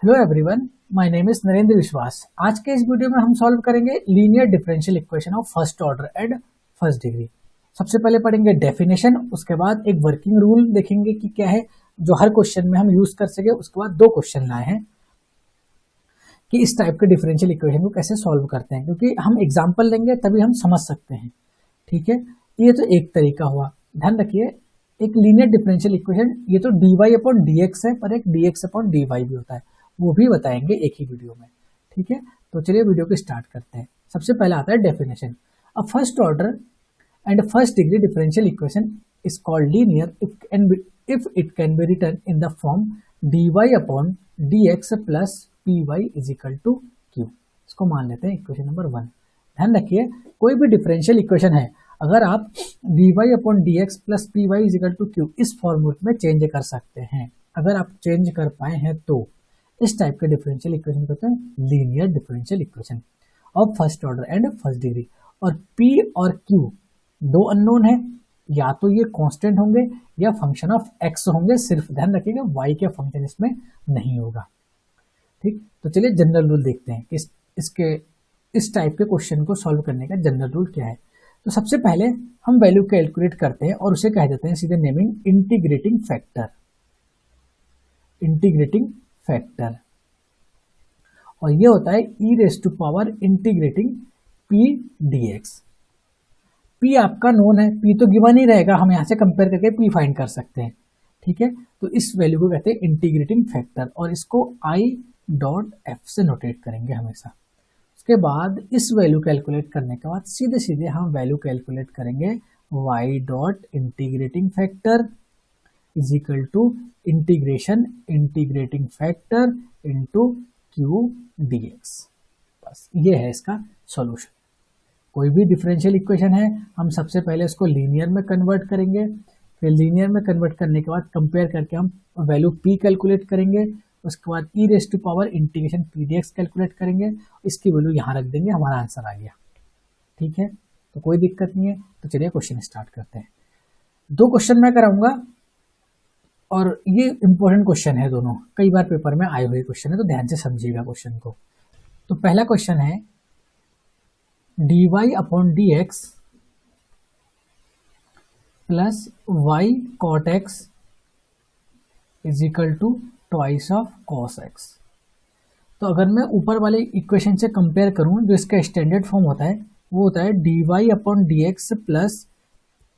Hello everyone, my name is Narendra विश्वास। आज के इस वीडियो में हम सॉल्व करेंगे linear differential equation of first order and first degree. सबसे पहले पढ़ेंगे डेफिनेशन, उसके बाद एक वर्किंग रूल देखेंगे कि क्या है जो हर क्वेश्चन में हम यूज कर सके। उसके बाद दो क्वेश्चन लाए हैं कि इस टाइप के डिफरेंशियल इक्वेशन को कैसे सॉल्व करते हैं, क्योंकि हम एग्जाम्पल लेंगे तभी हम समझ सकते हैं। ठीक है, ये तो एक तरीका हुआ। ध्यान रखिए, एक लीनियर डिफरेंशियल इक्वेशन ये तो dy अपॉन dx है, पर एक dx अपॉन dy भी होता है, वो भी बताएंगे एक ही वीडियो में। ठीक है, तो चलिए वीडियो को स्टार्ट करते हैं। सबसे पहला आता है definition. A first order and first degree differential equation is called linear if it can be written in the form dy upon dx plus py is equal to q। इसको मान लेते हैं इक्वेशन नंबर 1। ध्यान रखिए, कोई भी differential equation है, अगर आप dy upon dx plus py is equal to q इस फॉर्मूले में चेंज कर सकते हैं। अगर आप चेंज कर पाए हैं तो इस टाइप के डिफरेंशियल इक्वेशन कहते हैं linear differential equation of first order and first degree. और p और q दो अननोन है, या तो ये कांस्टेंट होंगे या फंक्शन ऑफ x होंगे। सिर्फ ध्यान रखिएगा y के फंक्शन इसमें नहीं होगा। ठीक, तो चलिए जनरल रूल देखते हैं कि इस टाइप के क्वेश्चन को सॉल्व करने का जनरल रूल क्या है। तो सबसे पहले हम वैल्यू कैलकुलेट करते हैं और उसे कह देते हैं सीधे naming integrating factor. Integrating factor, और ये होता है e raise to power integrating p dx। p आपका नोन है, p तो गिवन ही रहेगा, हम यहाँ से कंपेयर करके p फाइंड कर सकते हैं। ठीक है, तो इस वैल्यू को कहते हैं इंटीग्रेटिंग फैक्टर, और इसको i डॉट f से नोटेट करेंगे हमेशा। उसके बाद इस वैल्यू कैलकुलेट करने के बाद सीधे सीधे हम वैल्यू कैलकुलेट करेंगे y dot integrating factor is equal to integration integrating factor into q dx। बस ये है इसका सॉल्यूशन। कोई भी डिफरेंशियल इक्वेशन है, हम सबसे पहले इसको लीनियर में कन्वर्ट करेंगे, फिर लीनियर में कन्वर्ट करने के बाद कंपेयर करके हम वैल्यू p कैलकुलेट करेंगे। उसके बाद e raise to power integration p dx calculate करेंगे, इसकी वैल्यू यहाँ रख देंगे, हमारा आंसर आ गया। ठीक है, तो कोई दिक्कत नहीं है। तो चलिए क्वेश्चन स्टार्ट करते हैं। दो क्वेश्चन मैं कराऊंगा और ये इंपॉर्टेंट क्वेश्चन है, दोनों कई बार पेपर में आए हुए क्वेश्चन है, तो ध्यान से समझिएगा क्वेश्चन को। तो पहला क्वेश्चन है dy upon dx plus y cot x is equal to twice of cos x। तो अगर मैं ऊपर वाले इक्वेशन से कंपेयर करूं, जो इसका स्टैंडर्ड फॉर्म होता है वो होता है dy upon dx plus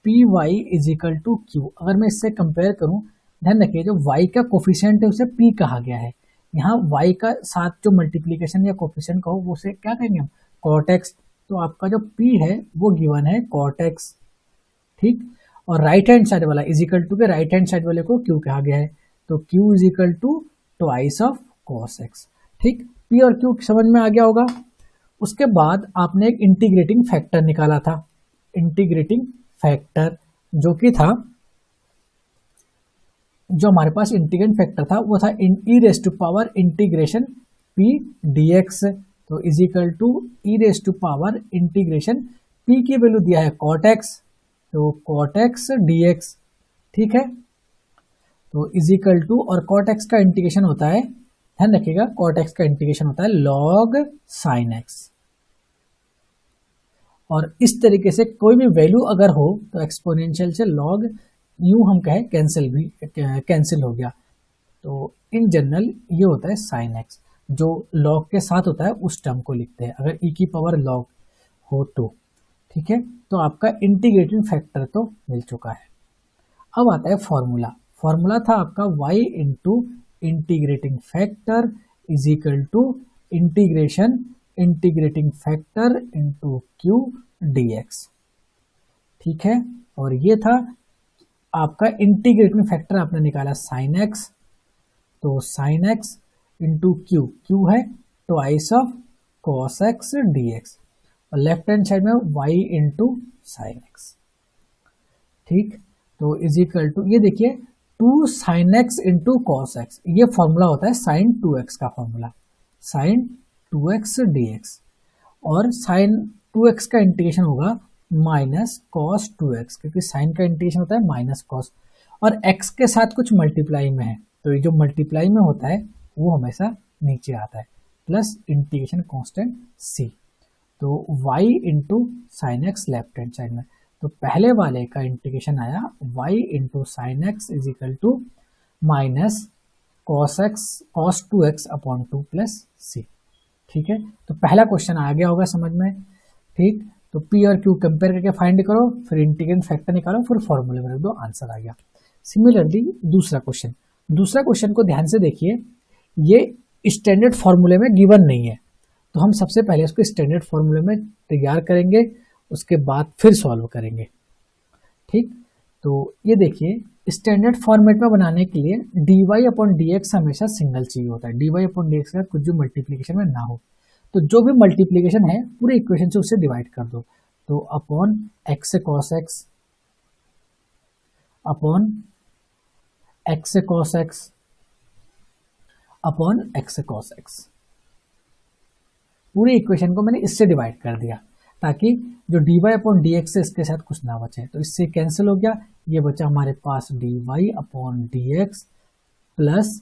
py is equal to q। अगर मैं इससे कंपेयर करूं, ध्यान रखिए जो y का कोफिशिएंट है उसे p कहा गया है। यहाँ y का साथ जो मल्टीप्लीकेशन या कोफिशिएंट कहो वो उसे क्या कहेंगे हम, cot x। तो आपका जो p है वो गिवन है cot x। ठीक, और राइट हैंड साइड वाला इज इक्वल टू के राइट हैंड साइड वाले को q कहा गया है, तो q is equal to twice of cos x। ठीक, p और q समझ में आ गया होगा। उसके बाद आपने एक इंटीग्रेटिंग फैक्टर निकाला था। इंटीग्रेटिंग फैक्टर जो कि था, जो हमारे पास इंटीग्रेटिंग फैक्टर था वो था e raise to power integration p dx, तो is equal to e raise to power integration p की वैल्यू दिया है cot x, तो cot x dx। ठीक है, तो इज इक्वल टू, और cot x का इंटीग्रेशन होता है, ध्यान रखिएगा cot x का इंटीग्रेशन होता है log sin x। और इस तरीके से कोई भी वैल्यू अगर हो तो एक्सपोनेंशियल से log यूं हम कहें कैंसिल हो गया, तो इन जनरल ये होता है sin x। जो log के साथ होता है उस टर्म को लिखते हैं अगर e की पावर log हो तो। ठीक है, तो आपका इंटीग्रेटिंग फैक्टर तो मिल चुका है। अब आता है फॉर्मूला। फॉर्मूला था आपका y into integrating factor is equal to integration integrating factor into q dx। ठीक है, और ये था आपका इंटीग्रेटिंग फैक्टर, आपने निकाला sin x, तो sin x इंटू q है twice of cos x dx, और लेफ्ट हैंड साइड में y इंटू sin x। ठीक, तो इज इक्वल टू, ये देखिए 2 sin x into cos x, ये फॉर्मूला होता है sin 2x का फॉर्मूला, sin 2x dx, और sin 2x का इंटीग्रेशन होगा माइनस cos 2x, क्योंकि sin का इंटीग्रेशन होता है माइनस cos, और x के साथ कुछ मल्टीप्लाई में है, तो ये जो मल्टीप्लाई में होता है वो हमेशा नीचे आता है प्लस इंटीग्रेशन कांस्टेंट c, तो y into sine X left hand side में, तो पहले वाले का इंटीग्रेशन आया y into sine X is equal to minus cos 2x upon 2 plus C. ठीक है, तो पहला क्वेश्चन आ गया होगा समझ में। ठीक, तो p और q कंपेयर करके फाइंड करो, फिर इंटीग्रेंट फैक्टर निकालो, फिर फॉर्मूले में रख दो, आंसर आ गया। सिमिलरली दूसरा क्वेश्चन को ध्यान से देखिए, ये स्टैंडर्ड फॉर्मूले में गिवन नहीं है, तो हम सबसे पहले इसको स्टैंडर्ड फॉर्मूले में तैयार करेंगे, उसके बाद फिर सॉल्व करेंगे। ठीक, तो ये देखिए स्टैंडर्ड फॉर्मेट में बनाने के लिए dy अपॉन dx हमेशा सिंगल चाहिए होता है, dy अपॉन dx का कुछ जो मल्टीप्लीकेशन में ना हो, तो जो भी मल्टीप्लीकेशन है पूरे इक्वेशन से उससे डिवाइड कर दो, तो अपॉन x से cos x अपॉन x से cos x अपॉन x से cos x, पूरे इक्वेशन को मैंने इससे डिवाइड कर दिया ताकि जो dy अपॉन dx है इसके साथ कुछ ना बचे, तो इससे कैंसिल हो गया, ये बचा हमारे पास dy upon dx plus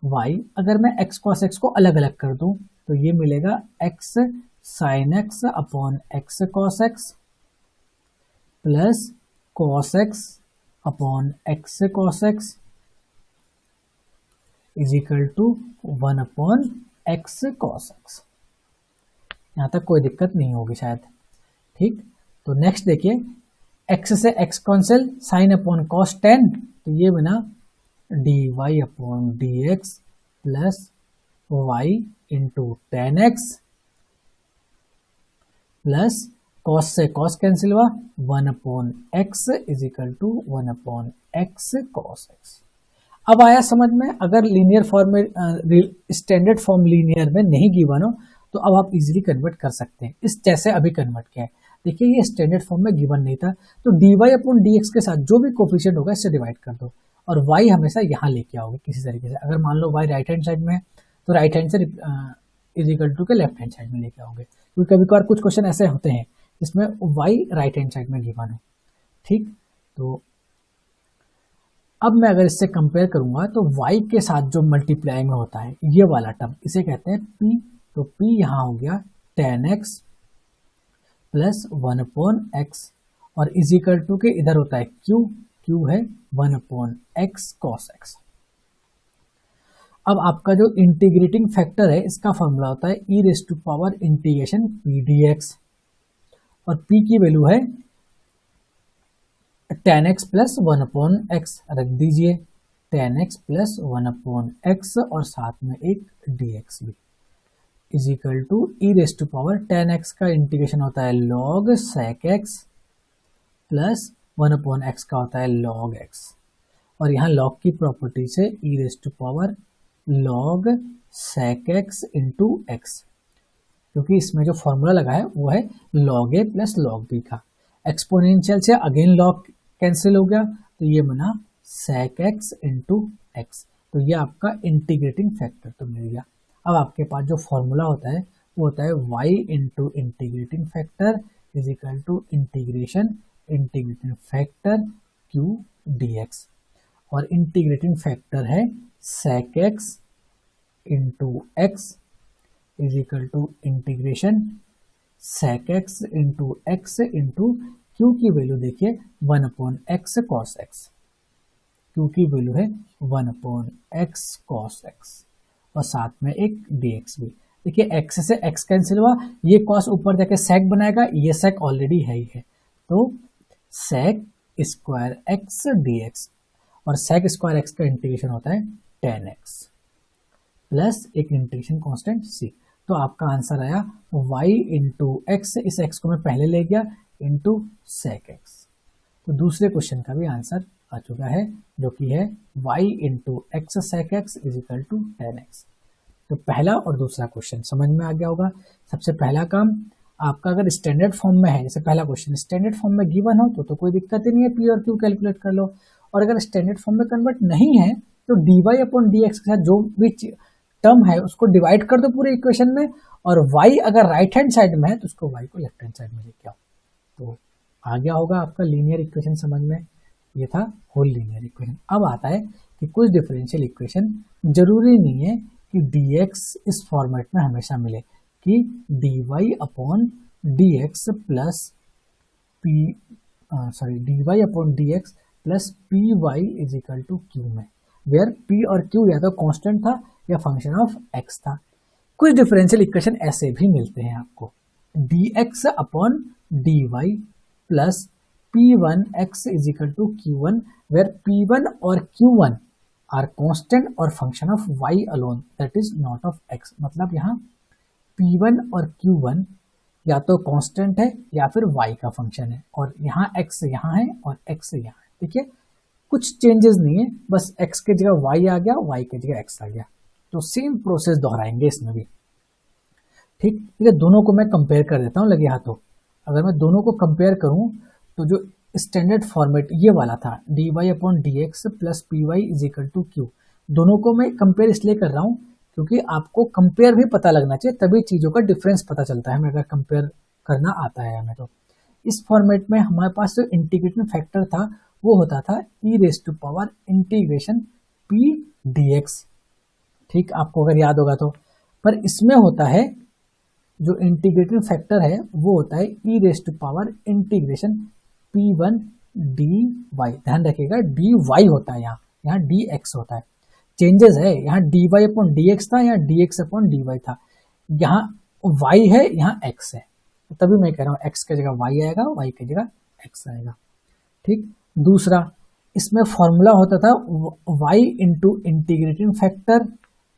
y। अगर मैं x cos x को अलग अलग कर दूं तो ये मिलेगा x sin x upon x cos x plus cos x upon x cos x is equal to 1 upon x cos x। यहाँ तक कोई दिक्कत नहीं होगी शायद। ठीक, तो नेक्स्ट देखिए, x से x cancel, sine upon cos 10, तो ये बना dy upon dx plus y into 10x plus cos से कॉस कैंसिल हुआ 1 upon x is equal to 1 upon x cos x। अब आया समझ में, अगर लीनियर फॉर्म में स्टैंडर्ड फॉर्म लीनियर में नहीं गिवन हो तो अब आप इजीली कन्वर्ट कर सकते हैं, इस जैसे अभी कन्वर्ट किया है। देखिए ये स्टैंडर्ड फॉर्म में गिवन नहीं था, तो dy अपॉन dx के साथ जो भी कोफिशिएंट होगा इससे डिवाइड कर दो, और y हमेशा यहाँ लेके आओगे किसी तरीके से। अगर मान लो y राइट हैंड साइड में है तो राइट हैंड से इज इक्वल टू के लेफ्ट हैंड साइड में लेके आओगे, क्योंकि कभी कभार कुछ क्वेश्चन ऐसे होते हैं जिसमें y राइट हैंड साइड में गिवन हो। ठीक, तो अब मैं अगर इससे कंपेयर करूंगा तो y के साथ जो मल्टीप्लाई में होता है ये वाला टर्म, इसे कहते हैं p, तो p यहाँ हो गया 10x प्लस 1 अपॉन x और इज इक्वल टू के इधर होता है q है 1 अपॉन x cos x। अब आपका जो इंटीग्रेटिंग फैक्टर है इसका फॉर्मूला होता है e raise to power integration p dx, और p की वैल्यू है 10x प्लस 1 अपॉन x, रख दीजिए 10x प्लस 1 अपॉन x और साथ में एक dx भी, is equal to e raise to power 10x का इंटीग्रेशन होता है log sec x plus 1 upon x का होता है log x, और यहाँ log की प्रॉपर्टी से e raise to power log sec x into x, क्योंकि इसमें जो फॉर्मूला लगा है वो है log a plus log b का, एक्सपोनेंशियल से अगेन log कैंसिल हो गया, तो ये बना sec x इंटू x, तो ये आपका इंटीग्रेटिंग फैक्टर तो मिल गया। अब आपके पास जो फॉर्मूला होता है वो होता है y into integrating factor is equal to integrating factor q dx, और इंटीग्रेटिंग फैक्टर है sec x into x is equal to integration sec x into x into q की वैल्यू देखिए 1 upon x cos x, q की value है 1 upon x cos x और साथ में एक dx भी। देखिए x से x कैंसिल हुआ, ये cos ऊपर जाके sec बनाएगा, ये sec ऑलरेडी है ही है, तो sec स्क्वायर x dx, और sec स्क्वायर x का इंटीग्रेशन होता है 10x प्लस एक इंटीग्रेशन कांस्टेंट c, तो आपका आंसर आया y इंटू एक्स, इस x को मैं पहले ले गया इंटू sec x। तो दूसरे क्वेश्चन का भी आंसर आ चुका है जो कि है y into x sec x is equal to 10x। तो पहला और दूसरा क्वेश्चन समझ में आ गया होगा। सबसे पहला काम आपका अगर स्टैंडर्ड फॉर्म में है, जैसे पहला क्वेश्चन स्टैंडर्ड फॉर्म में गिवन हो तो कोई दिक्कत ही नहीं है, पी और क्यू कैलकुलेट कर लो, और अगर स्टैंडर्ड फॉर्म में कन्वर्ट नहीं है तो dy अपॉन dx के साथ जो भी टर्म है उसको डिवाइड कर दो पूरे इक्वेशन में, और y अगर राइट हैंड साइड में है तो उसको y को लेफ्ट हैंड साइड में लेके आओ, तो आ गया होगा आपका लीनियर इक्वेशन समझ में। ये था होल लीनियर इक्वेशन। अब आता है कि कुछ डिफरेंशियल इक्वेशन जरूरी नहीं है कि dx इस फॉर्मेट में हमेशा मिले कि dy upon dx plus dy upon dx plus py is equal to q में, वेयर p और q या तो कांस्टेंट था या फंक्शन ऑफ x था। कुछ डिफरेंशियल इक्वेशन ऐसे भी मिलते हैं आपको, dx upon dy plus p1x is equal to q1, where p1 और q1 आर कांस्टेंट और function of y alone that is not of x। मतलब यहाँ p1 और q1 या तो कांस्टेंट है या फिर y का फंक्शन है, और यहाँ x यहाँ है और x यहाँ है। देखिए कुछ चेंजेस नहीं है, बस x के जगह y आ गया, y के जगह x आ गया। तो सेम प्रोसेस दोहराएंगे इसमें भी। ठीक है, दोनों को मैं कंपेयर कर देता हूँ लगे हाथों। अगर मैं दोनों को कंपेयर करूँ तो जो स्टैंडर्ड फॉर्मेट ये वाला था dy upon dx plus p y is equal to q, दोनों को मैं कंपेयर इसलिए कर रहा हूँ क्योंकि आपको कंपेयर भी पता लगना चाहिए, तभी चीज़ों का डिफरेंस पता चलता है हमें, अगर कंपेयर करना आता है हमें। तो इस फॉर्मेट में हमारे पास जो इंटीग्रेटिंग फैक्टर था वो होता था e raise to power integration p dx। ठीक, आपको अगर याद होगा तो। पर इसमें होता है जो इंटीग्रेटिंग फैक्टर है वो होता है e raise to power integration p1 dy। ध्यान रखिएगा dy होता है, यहाँ dx होता है। चेंजेस है, यहाँ dy अपॉन dx था, यहाँ dx अपॉन dy था, यहाँ y है, यहाँ x है। तो तभी मैं कह रहा हूँ x की जगह y आएगा, y की जगह x आएगा। ठीक, दूसरा इसमें फॉर्मूला होता था y into integrating factor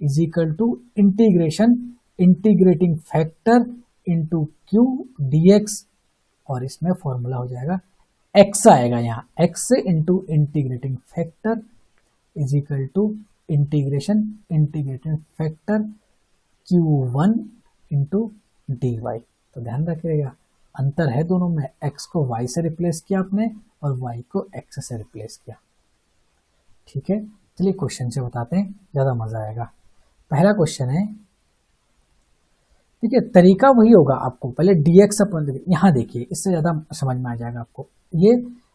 is equal to integration integrating factor into q dx, और इसमें फॉर्मूला हो जाएगा x आएगा, यहाँ x into integrating factor is equal to integration integrating factor q1 into dy। तो ध्यान रखिएगा अंतर है दोनों में, x को y से रिप्लेस किया आपने और y को x से रिप्लेस किया। ठीक है, चलिए क्वेश्चन से बताते हैं, ज़्यादा मज़ा आएगा। पहला क्वेश्चन है, ठीक है, तरीका वही होगा आपको, पहले dx अपन यहाँ देखिए, इससे ज़्यादा समझ में आ जाएगा आपको। ये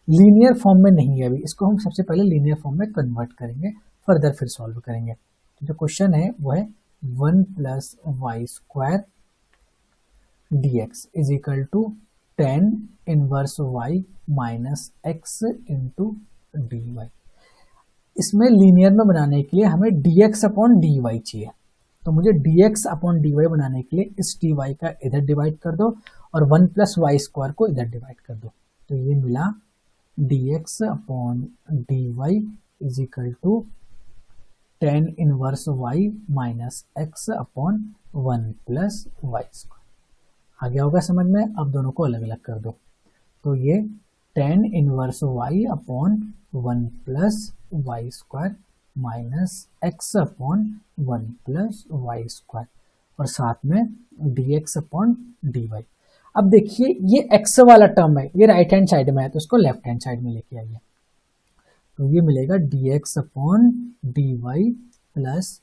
लीनियर फॉर्म में नहीं है अभी, इसको हम सबसे पहले लीनियर फॉर्म में कन्वर्ट करेंगे, फर्दर फिर सॉल्व करेंगे। तो जो क्वेश्चन है वो है 1 plus Y square dx is equal to 10 inverse y minus x into d y. इसमें लीनियर में बनाने के लिए हमें dx अपॉन dy चाहिए, तो मुझे dx अपॉन dy बनाने के लिए इस dy का इधर डिवाइड कर दो और 1 प्लस वाई स्क्वायर को इधर डिवाइड कर दो। तो ये मिला dx upon dy is equal to 10 inverse y minus x upon 1 plus Y square. आ गया होगा समझ में। अब दोनों को अलग अलग कर दो, तो ये 10 inverse y upon 1 plus Y square minus x upon 1 plus Y square, और साथ में dx अपॉन dy। अब देखिए ये x वाला टर्म है, ये राइट हैंड साइड में है, तो इसको लेफ्ट हैंड साइड में लेके आइए। तो ये मिलेगा dx upon dy plus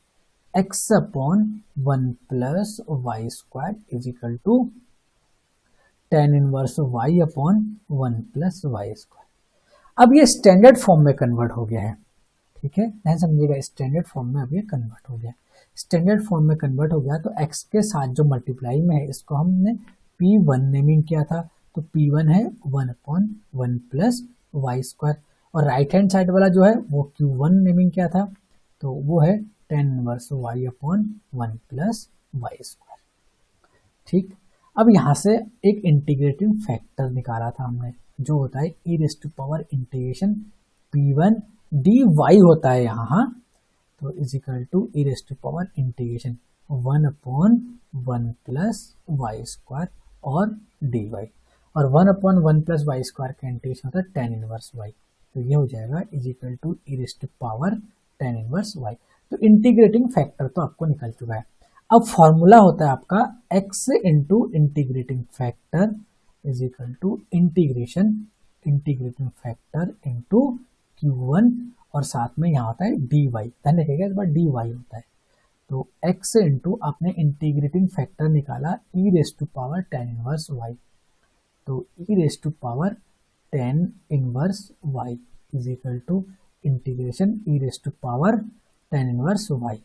x upon 1 plus Y square is equal to 10 inverse y upon 1 plus Y square. अब ये स्टैंडर्ड फॉर्म में कन्वर्ट हो गया है। ठीक है, नहीं समझिएगा, स्टैंडर्ड फॉर्म में अब ये कन्वर्ट हो गया। स्टैंडर्ड फॉर्म में कन्वर्ट हो गया तो x के साथ जो मल्टीप्लाई में है इसको हमने p1 नेमिंग किया था, तो p1 है 1 अपॉन 1 प्लस वाई स्क्वायर, और राइट हैंड साइड वाला जो है वो q1 नेमिंग किया था, तो वो है 10 inverse y upon 1 plus Y square. ठीक, अब यहाँ से एक इंटीग्रेटिंग फैक्टर निकाला था हमने, जो होता है e raise to power integration p1 dy होता है यहाँ, तो is equal to e raise to power integration 1 upon 1 plus Y square और dy, और 1 अपॉन 1 प्लस वाई स्क्वायर का इंटीग्रेशन होता है 10 इनवर्स y, तो ये हो जाएगा is equal to e raise to power 10 inverse y। तो इंटीग्रेटिंग फैक्टर तो आपको निकल चुका है। अब फॉर्मूला होता है आपका x into integrating factor is equal to integration integrating factor into q1, और साथ में यहाँ होता है dy। ध्यान रखिएगा इस बार dy होता है, तो x इंटू आपने इंटीग्रेटिंग फैक्टर निकाला e raise to power 10 inverse y, तो e raise to power 10 inverse y is equal to integration e raise to power 10 inverse y।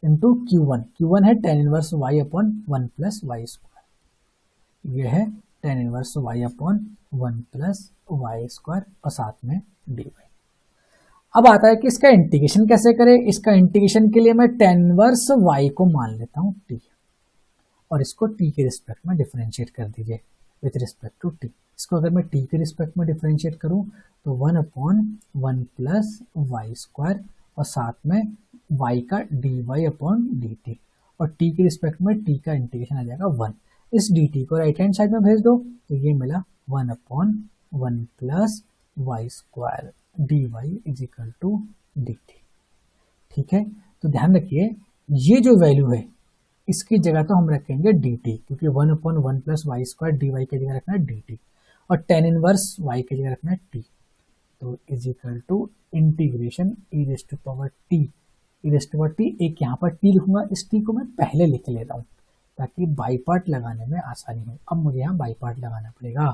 Into Q1 है ten inverse y upon 1 plus Y square, ये है ten inverse y upon 1 plus Y square और साथ में dy। अब आता है कि इसका इंटीग्रेशन कैसे करें। इसका इंटीग्रेशन के लिए मैं टेन इनवर्स y को मान लेता हूँ t, और इसको t के रिस्पेक्ट में डिफरेंशिएट कर दीजिए विथ रिस्पेक्ट टू t। इसको अगर मैं t के रिस्पेक्ट में डिफरेंशिएट करूँ तो 1 अपॉन 1 प्लस वाई स्क्वायर और साथ में y का dy अपॉन dt, और t के रिस्पेक्ट में t का इंटीग्रेशन आ जाएगा 1। इस dt को राइट हैंड साइड में भेज दो तो ये मिला 1 upon 1 plus Y square dy is equal to dt। ठीक है, तो ध्यान रखिए ये जो वैल्यू है इसकी जगह तो हम रखेंगे dt, क्योंकि 1 upon 1 plus Y square dy की जगह रखना है dt, और टेन इनवर्स y की जगह रखना है t। तो is equal to integration e raise to power t, एक यहाँ पर t लिखूंगा, इस t को मैं पहले लिख लेता हूँ ताकि बाई पार्ट लगाने में आसानी हो। अब मुझे यहाँ बाई पार्ट लगाना पड़ेगा।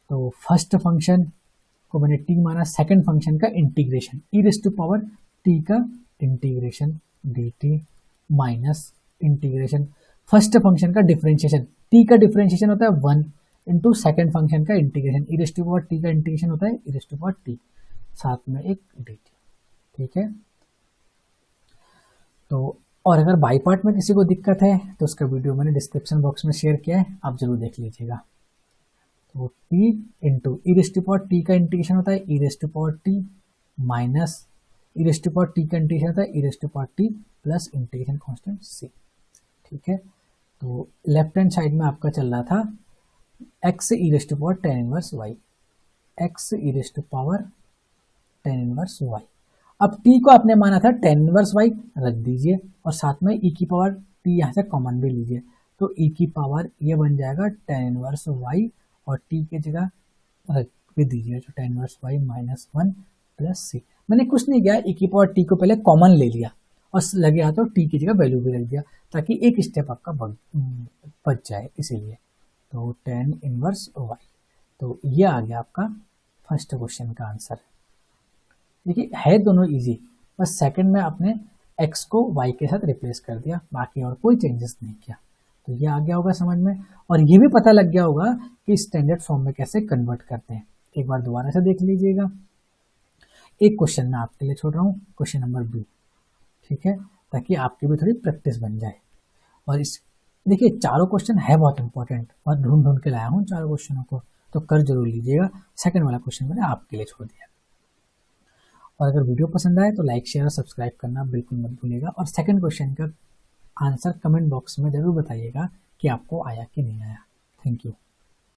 तो फर्स्ट फंक्शन को मैंने t माना, सेकंड फंक्शन का integration e raise to power t का integration dt minus integration first function का डिफरेंशिएशन, t का डिफरेंशिएशन होता है 1 इंटू सेकेंड फंक्शन का integration e raise to power t का इंटीग्रेशन होता है e raise to power t, साथ में एक dt। ठीक है, तो और अगर बाई पार्ट में किसी को दिक्कत है तो उसका वीडियो मैंने डिस्क्रिप्शन बॉक्स में शेयर किया है, आप जरूर देख लीजिएगा। तो t into e raise to power t का इंटीग्रेशन होता है e raise to power t minus e raise to power t का इंटीग्रेशन होता है e raise to power t plus integration constant c। ठीक है, तो लेफ्ट हैंड साइड में आपका चल रहा था x e raise to power ten inverse y, x e raise to power ten inverse y। अब t को आपने माना था टेन इनवर्स y, रख दीजिए और साथ में e की पावर t यहाँ से कॉमन भी लीजिए, तो e की पावर ये बन जाएगा टेन इनवर्स y और t की जगह रख भी दीजिए तो ten inverse y minus 1 plus c। मैंने कुछ नहीं किया, e की पावर t को पहले कॉमन ले लिया और लगे हाथ तो t की जगह वैल्यू भी रख दिया ताकि एक स्टेप आपका बच जाए, इसीलिए। तो टेन इनवर्स y, तो ये आ गया आपका फर्स्ट क्वेश्चन का आंसर। देखिए है दोनों इजी, बस सेकंड में आपने x को y के साथ रिप्लेस कर दिया, बाकी और कोई चेंजेस नहीं किया। तो ये आ गया होगा समझ में, और ये भी पता लग गया होगा कि स्टैंडर्ड फॉर्म में कैसे कन्वर्ट करते हैं। एक बार दोबारा से देख लीजिएगा। एक क्वेश्चन मैं आपके लिए छोड़ रहा हूँ, क्वेश्चन नंबर बी। ठीक है, ताकि आपकी भी थोड़ी प्रैक्टिस बन जाए। और इस देखिए चारों क्वेश्चन है बहुत इंपॉर्टेंट, और ढूंढ ढूंढ के लाया हूँ चारों क्वेश्चनों को, तो कर जरूर लीजिएगा। सेकंड वाला क्वेश्चन मैंने आपके लिए छोड़ दिया। और अगर वीडियो पसंद आए तो लाइक शेयर और सब्सक्राइब करना बिल्कुल मत भूलिएगा, और सेकंड क्वेश्चन का आंसर कमेंट बॉक्स में जरूर बताइएगा कि आपको आया कि नहीं आया। Thank you.